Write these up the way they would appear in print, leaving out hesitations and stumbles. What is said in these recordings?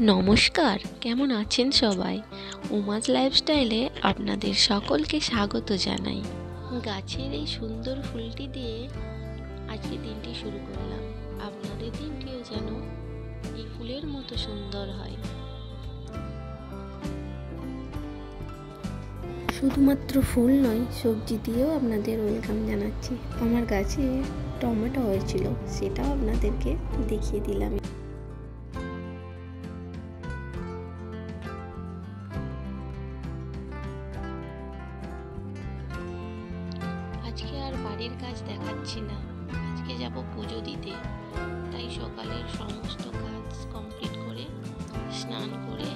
নমস্কার, কেমন আছেন সবাই? উমাজ লাইফস্টাইলে আপনাদের সকলকে স্বাগত জানাই। গাছের এই সুন্দর ফুলটি দিয়ে আজকে দিনটি শুরু করলাম। আপনাদের দিনটিও যেন এই ফুলের মতো সুন্দর হয়। শুধুমাত্র ফুল নয়, সবজি দিয়েও আপনাদের ওয়েলকাম জানাচ্ছি। আমার গাছে টমেটো হয়েছিল, সেটাও আপনাদেরকে দেখিয়ে দিলাম। আজকে আর বাড়ির কাজ দেখাচ্ছি না, আজকে যাব পুজো দিতে। তাই সকালের সমস্ত কাজ কমপ্লিট করে স্নান করে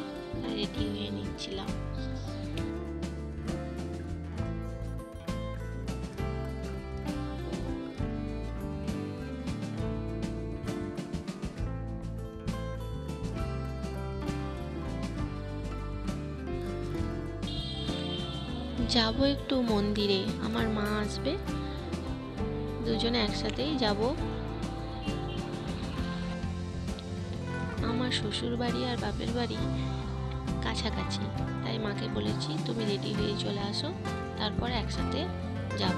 রেডি হয়ে নিচ্ছিলাম। যাব একটু মন্দিরে, আমার মা আসবে, দুজনে একসাথেই যাব। আমার শ্বশুর বাড়ি আর বাপের বাড়ি কাছাকাছি, তাই মাকে বলেছি তুমি রেডি হয়ে চলে আসো, তারপর একসাথে যাব।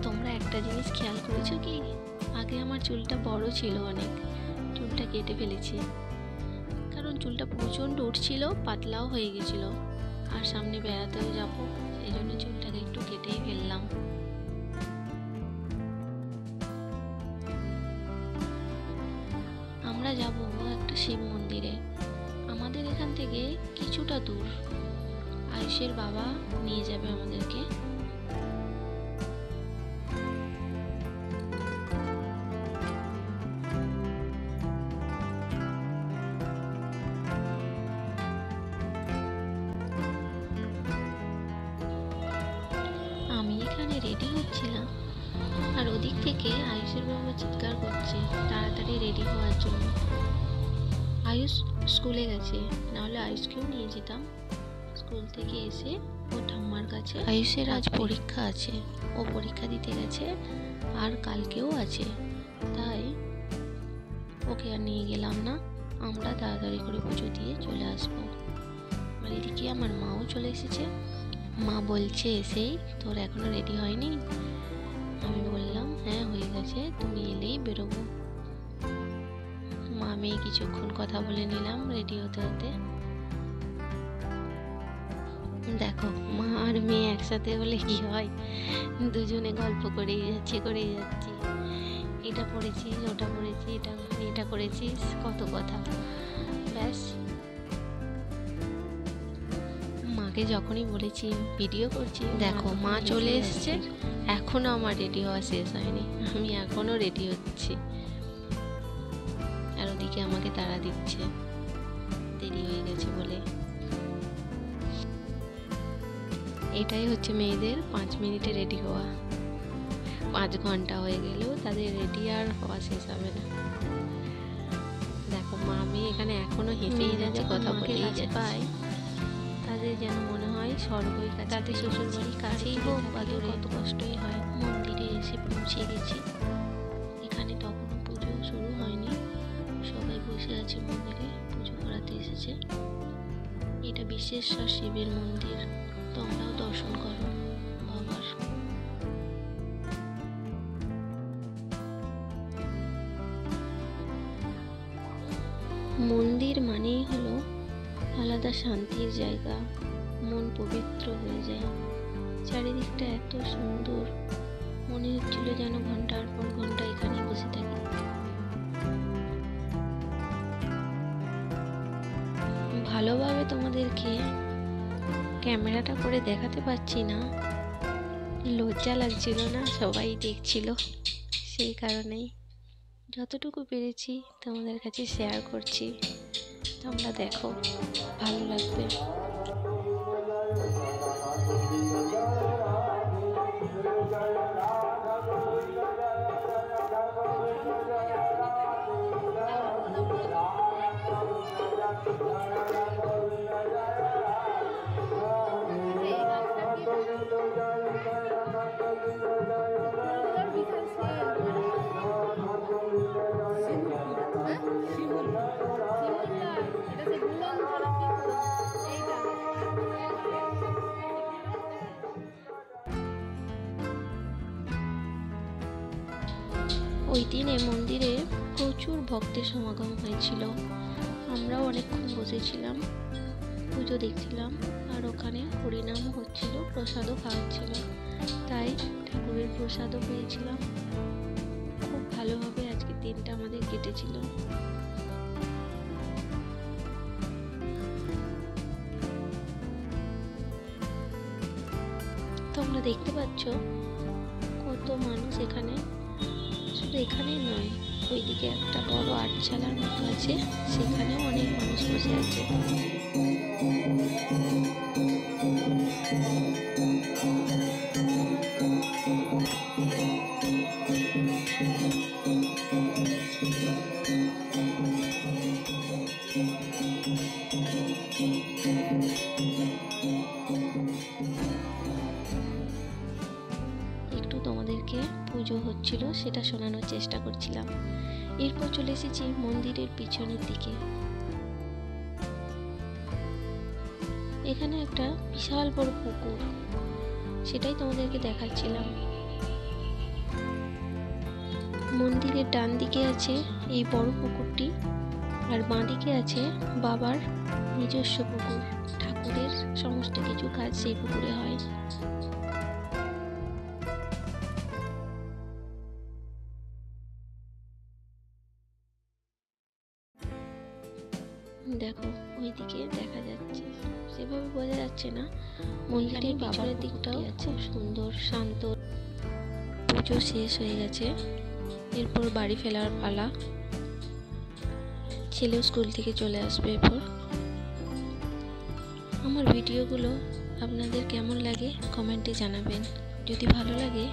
তোমরা একটা জিনিস খেয়াল করেছো কি? আগে আমার চুলটা বড় ছিল অনেক, চুলটা কেটে ফেলেছি, কারণ চুলটা প্রচণ্ড উঠছিল, পাতলাও হয়ে গেছিল, আর সামনে বেড়াতেও যাব, সেই জন্য চুলটাকে একটু কেটেই ফেললাম। আমরা যাব একটা শিব মন্দিরে, আমাদের এখান থেকে কিছুটা দূর। আয়ুষের বাবা নিয়ে যাবে আমাদেরকে। আমি এখানে রেডি হচ্ছিলাম, আর ওদিক থেকে আয়ুষের বাবা চিৎকার করছে তাড়াতাড়ি রেডি হওয়ার জন্য। আয়ুষ স্কুলে গেছে, নাহলে আয়ুষকেও নিয়ে যেতাম। স্কুল থেকে এসে ও ঠাম্মার কাছে, আয়ুষের আজ পরীক্ষা আছে, ও পরীক্ষা দিতে গেছে, আর কালকেও আছে, তাই ওকে আর নিয়ে গেলাম না। আমরা তাড়াতাড়ি করে পুজো দিয়ে চলে আসবো। আর এদিকে আমার মাও চলে এসেছে। মা বলছে এসেই, তোর এখনো রেডি হয়নি? আমি বললাম হ্যাঁ হয়ে গেছে, তুমি এলেই বেরোবো। মা মেয়ে কিছুক্ষণ কথা বলে নিলাম রেডি হতে হতে। দেখো, মা আর মেয়ে একসাথে হলে কি হয়, দুজনে গল্প করেই যাচ্ছি, এটা পড়েছিস, ওটা পড়েছি, এটা করেছিস, কত কথা। ব্যাস, মাকে যখনই বলেছি ভিডিও করছি, দেখো মা চলে এসছে, এখনো আমার রেডি হওয়া শেষ হয়নি, আমি এখনো রেডি হচ্ছি। আর ওদিকে আমাকে তাড়া দিচ্ছে দেরি হয়ে গেছে বলে। এটাই হচ্ছে মেয়েদের 5 মিনিটে রেডি হওয়া, 5 ঘন্টা হয়ে গেলেও তাদের রেডি আর হওয়া শেষ হবে না। দেখো মা মেয়ে এখানে এখনো হেঁটেই যাচ্ছে, কথা বলেই যাচ্ছে। পায় তাদের যেন মনে হয় স্বর্গই কাছে, তাদের শ্বশুর বাড়ি কাছেই হোক বা দূরে, কত কষ্টই হয়। মন্দিরে এসে পৌঁছে গেছি, এখানে তখনও পুজো শুরু হয়নি, সবাই বসে আছে মন্দিরে, পুজো করাতে এসেছে। এটা বিশ্বেশ্বর শিবের মন্দির, তোমরাও দর্শন করো বাবার। মন্দির মানেই হলো আলাদা শান্তির জায়গা, মন পবিত্র হয়ে যায়। চারিদিকটা এত সুন্দর, মনে হচ্ছিল যেন ঘন্টার পর ঘন্টা এখানে বসে থাকি। ভালোভাবে তোমাদেরকে ক্যামেরাটা করে দেখাতে পারছি না, লজ্জা লাগছিল না, সবাই দেখছিল, সেই কারণেই যতটুকু পেরেছি তোমাদের কাছে শেয়ার করছি। তোমরা দেখো, ভালো লাগবে। ওই দিনে মন্দিরে প্রচুর ভক্তের সমাগম হয়েছিল। আমরাও অনেকক্ষণ বসেছিলাম, পুজো দেখছিলাম, আর ওখানে হরিনামও হচ্ছিল, প্রসাদও খাওয়াচ্ছিল, তাই ঠাকুরের প্রসাদও পেয়েছিলাম। খুব ভালোভাবে আজকের দিনটা আমাদের কেটেছিল। তোমরা দেখতে পাচ্ছ কত মানুষ এখানে, শুধু এখানেই নয়, ওইদিকে একটা বড় আটচালার মতো আছে, সেখানেও অনেক মানুষ বসে আছে। একটু তোমাদেরকে পুজো হচ্ছিল সেটা শোনানোর চেষ্টা করছিলাম। এরপর চলে এসেছি মন্দিরের পিছনের দিকে। এখানে একটা বিশাল বড় পুকুর, সেটাই তোমাদেরকে দেখাচ্ছিলাম। মন্দিরের ডান দিকে আছে এই বড় পুকুরটি, আর বাঁ দিকে আছে বাবার নিজস্ব পুকুর। ঠাকুরের সমস্ত কিছু কাজ সেই পুকুরে হয়। দেখো ওইদিকে দেখা যাচ্ছে, সেভাবে বোঝা যাচ্ছে না। মন্দিরের পিছনের দিকটাও খুব সুন্দর, শান্ত। পুজো শেষ হয়ে গেছে, এরপর বাড়ি ফেরার পালা। ছেলেও স্কুল থেকে চলে আসবে এরপর। আমার ভিডিওগুলো আপনাদের কেমন লাগে কমেন্টে জানাবেন। যদি ভালো লাগে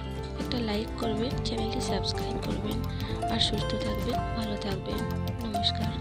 একটা লাইক করবেন, চ্যানেলটি সাবস্ক্রাইব করবেন, আর সুস্থ থাকবেন, ভালো থাকবেন। নমস্কার।